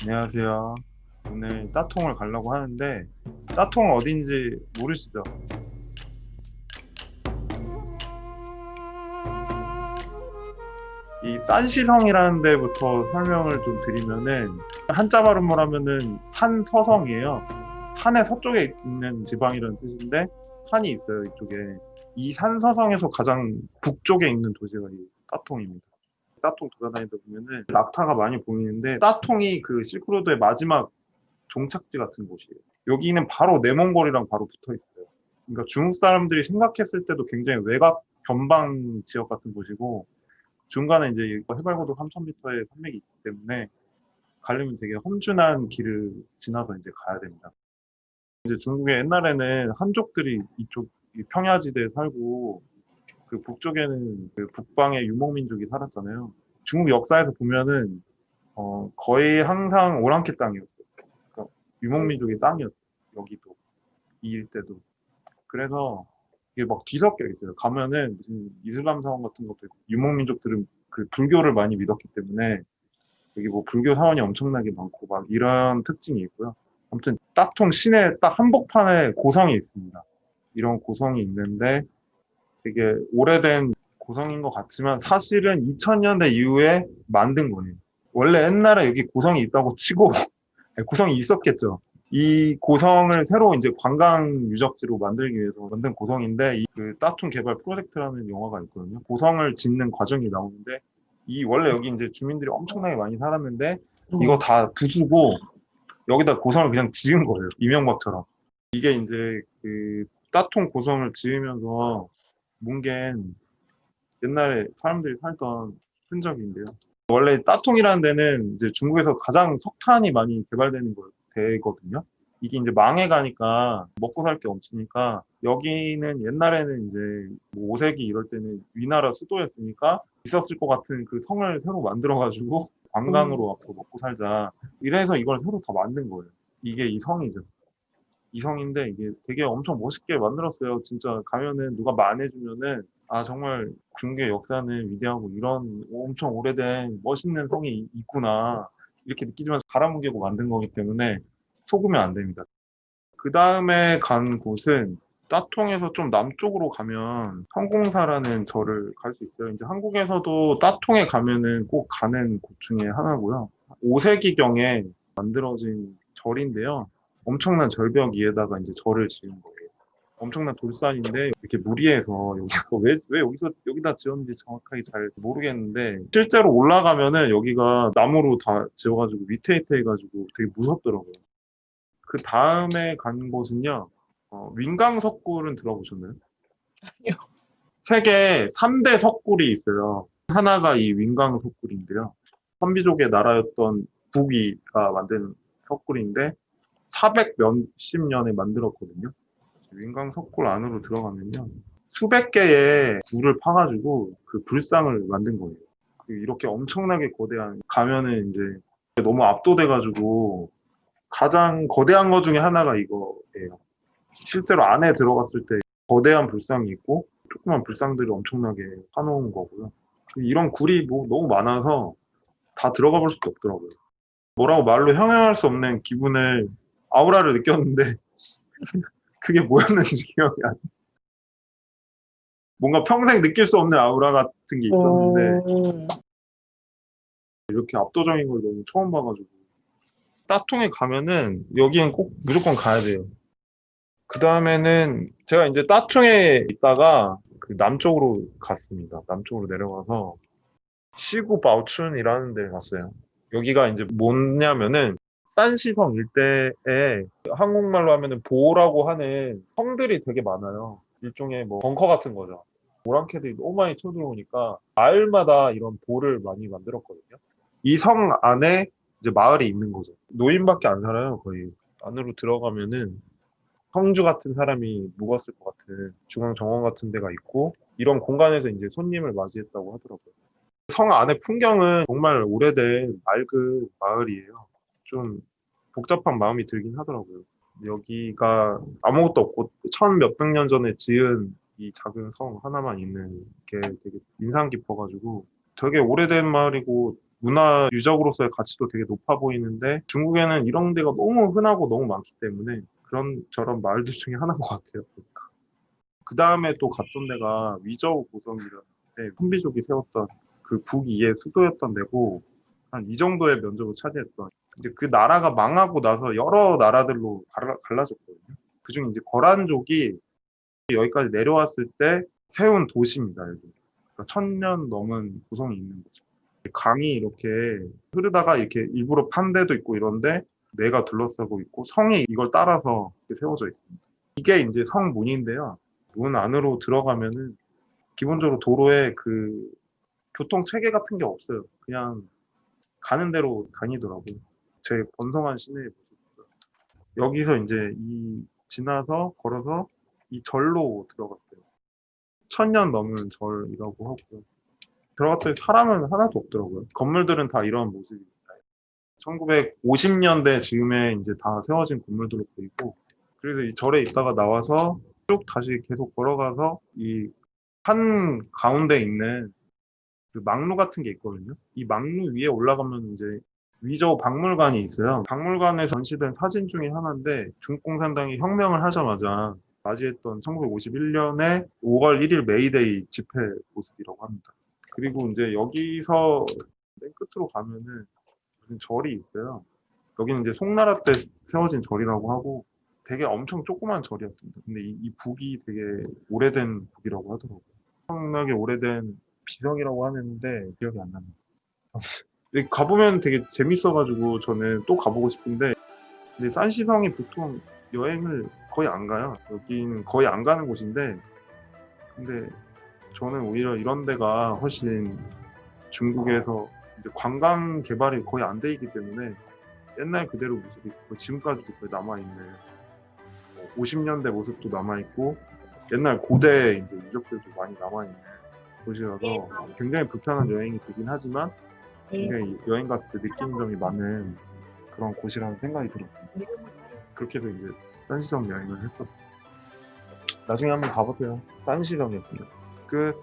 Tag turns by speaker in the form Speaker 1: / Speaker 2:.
Speaker 1: 안녕하세요. 오늘 따통을 가려고 하는데 따통 어딘지 모르시죠? 이 딴시성이라는 데부터 설명을 좀 드리면은 한자 발음을 하면은 산서성이에요. 산의 서쪽에 있는 지방이라는 뜻인데 산이 있어요, 이쪽에. 이 산서성에서 가장 북쪽에 있는 도시가 이 따통입니다. 따통 돌아다니다 보면은 낙타가 많이 보이는데 따통이 그 실크로드의 마지막 종착지 같은 곳이에요. 여기는 바로 내몽골이랑 바로 붙어 있어요. 그러니까 중국 사람들이 생각했을 때도 굉장히 외곽 변방 지역 같은 곳이고 중간에 이제 해발고도 3,000m의 산맥이 있기 때문에 가려면 되게 험준한 길을 지나서 이제 가야 됩니다. 이제 중국에 옛날에는 한족들이 이쪽 평야지대에 살고 그 북쪽에는 그 북방의 유목민족이 살았잖아요. 중국 역사에서 보면은 거의 항상 오랑캐 땅이었어요. 그러니까 유목민족의 땅이었어요. 여기도 이 일대도. 그래서 이게 막 뒤섞여 있어요. 가면은 무슨 이슬람 사원 같은 것도 있고 유목민족들은 그 불교를 많이 믿었기 때문에 여기 뭐 불교 사원이 엄청나게 많고 막 이런 특징이 있고요. 아무튼 딱통 시내 딱 한복판에 고성이 있습니다. 이런 고성이 있는데 되게 오래된 고성인 것 같지만 사실은 2000년대 이후에 만든 거예요. 원래 옛날에 여기 고성이 있다고 치고 고성이 있었겠죠. 이 고성을 새로 이제 관광 유적지로 만들기 위해서 만든 고성인데 그 따툰 개발 프로젝트라는 영화가 있거든요. 고성을 짓는 과정이 나오는데 이 원래 여기 이제 주민들이 엄청나게 많이 살았는데 이거 다 부수고 여기다 고성을 그냥 지은 거예요. 이명박처럼. 이게 이제 그 따통 고성을 지으면서 뭉갠 옛날에 사람들이 살던 흔적인데요. 원래 따통이라는 데는 이제 중국에서 가장 석탄이 많이 개발되는 데거든요. 이게 이제 망해가니까 먹고 살 게 없으니까 여기는 옛날에는 이제 뭐 5세기 이럴 때는 위나라 수도였으니까 있었을 것 같은 그 성을 새로 만들어가지고 관광으로 앞으로 먹고 살자. 이래서 이걸 새로 다 만든 거예요. 이게 이 성이죠. 이 성인데 이게 되게 엄청 멋있게 만들었어요. 진짜 가면은 누가 말해주면은 아 정말 중국의 역사는 위대하고 이런 엄청 오래된 멋있는 성이 있구나 이렇게 느끼지만 갈아뭉개고 만든 거기 때문에 속으면 안 됩니다. 그 다음에 간 곳은 따통에서 좀 남쪽으로 가면 성공사라는 절을 갈 수 있어요. 이제 한국에서도 따통에 가면은 꼭 가는 곳 중에 하나고요. 5세기경에 만들어진 절인데요. 엄청난 절벽 위에다가 이제 절을 지은 거예요. 엄청난 돌산인데 이렇게 무리해서 여기서 왜 여기서 여기다 지었는지 정확하게 잘 모르겠는데 실제로 올라가면은 여기가 나무로 다 지어가지고 위태위태해가지고 되게 무섭더라고요. 그 다음에 간 곳은요, 윈강석굴은 들어보셨나요? 세계 3대 석굴이 있어요. 하나가 이 윈강석굴인데요. 선비족의 나라였던 북위가 만든 석굴인데 400 몇십 년에 만들었거든요. 윈강석굴 안으로 들어가면요. 수백 개의 굴을 파가지고 그 불상을 만든 거예요. 이렇게 엄청나게 거대한 가면은 이제 너무 압도돼가지고 가장 거대한 것 중에 하나가 이거예요. 실제로 안에 들어갔을 때 거대한 불상이 있고 조그만 불상들이 엄청나게 파놓은 거고요. 이런 굴이 뭐 너무 많아서 다 들어가 볼 수도 없더라고요. 뭐라고 말로 형용할 수 없는 기분을 아우라를 느꼈는데 그게 뭐였는지 기억이 안 나요. 뭔가 평생 느낄 수 없는 아우라 같은 게 있었는데 이렇게 압도적인 걸 너무 처음 봐가지고 따통에 가면은 여기엔 꼭 무조건 가야 돼요. 그 다음에는 제가 이제 따충에 있다가 그 남쪽으로 갔습니다. 남쪽으로 내려가서 시구 바오춘이라는 데 갔어요. 여기가 이제 뭐냐면은 산시성 일대에 한국말로 하면은 보라고 하는 성들이 되게 많아요. 일종의 뭐 벙커 같은 거죠. 오랑캐들이 너무 많이 쳐들어오니까 마을마다 이런 보를 많이 만들었거든요. 이 성 안에 이제 마을이 있는 거죠. 노인밖에 안 살아요, 거의. 안으로 들어가면은 성주 같은 사람이 묵었을 것 같은 중앙 정원 같은 데가 있고 이런 공간에서 이제 손님을 맞이했다고 하더라고요. 성 안의 풍경은 정말 오래된 낡은 마을이에요. 좀 복잡한 마음이 들긴 하더라고요. 여기가 아무것도 없고 천 몇백 년 전에 지은 이 작은 성 하나만 있는 게 되게 인상 깊어가지고 되게 오래된 마을이고 문화 유적으로서의 가치도 되게 높아 보이는데 중국에는 이런 데가 너무 흔하고 너무 많기 때문에 그런 저런 마을들 중에 하나인 것 같아요. 그 다음에 또 갔던 데가 위저우 고성이라는데 훈비족이 세웠던 그 북이의 수도였던 데고 한 이 정도의 면적을 차지했던 이제 그 나라가 망하고 나서 여러 나라들로 갈라졌거든요. 그중에 이제 거란족이 여기까지 내려왔을 때 세운 도시입니다. 여기. 그러니까 1000년 넘은 고성이 있는 거죠. 강이 이렇게 흐르다가 이렇게 일부러 판 데도 있고 이런데 내가 둘러싸고 있고 성이 이걸 따라서 이렇게 세워져 있습니다. 이게 이제 성문인데요. 문 안으로 들어가면은 기본적으로 도로에 그 교통 체계 같은 게 없어요. 그냥 가는 대로 다니더라고요. 제 번성한 시내의 모습이고요. 여기서 이제 이 지나서 걸어서 이 절로 들어갔어요. 1000년 넘은 절이라고 하고요. 들어갔더니 사람은 하나도 없더라고요. 건물들은 다 이런 모습입니다. 1950년대 즈음에 이제 다 세워진 건물들로 보이고, 그래서 이 절에 있다가 나와서 쭉 다시 계속 걸어가서 이 한 가운데 있는 그 막루 같은 게 있거든요. 이 막루 위에 올라가면 이제 위저우 박물관이 있어요. 박물관에 전시된 사진 중에 하나인데 중국 공산당이 혁명을 하자마자 맞이했던 1951년에 5월 1일 메이데이 집회 모습이라고 합니다. 그리고 이제 여기서 맨 끝으로 가면은 무슨 절이 있어요. 여기는 이제 송나라 때 세워진 절이라고 하고 되게 엄청 조그만 절이었습니다. 근데 이 북이 되게 오래된 북이라고 하더라고요. 엄청나게 오래된 비성이라고 하는데 기억이 안 납니다. 여기 가보면 되게 재밌어가지고 저는 또 가보고 싶은데 근데 산시성이 보통 여행을 거의 안 가요. 여기는 거의 안 가는 곳인데 근데 저는 오히려 이런 데가 훨씬 중국에서 이제 관광 개발이 거의 안 돼 있기 때문에 옛날 그대로 모습이 지금까지도 거의 남아있는 50년대 모습도 남아있고 옛날 고대 이제 유적들도 많이 남아있는 곳이라서 굉장히 불편한 여행이 되긴 하지만 굉장히 여행 갔을 때 느끼는 점이 많은 그런 곳이라는 생각이 들었습니다. 그렇게 해서 이제 산시성 여행을 했었어요. 나중에 한번 가보세요. 산시성이었습니다. 끝.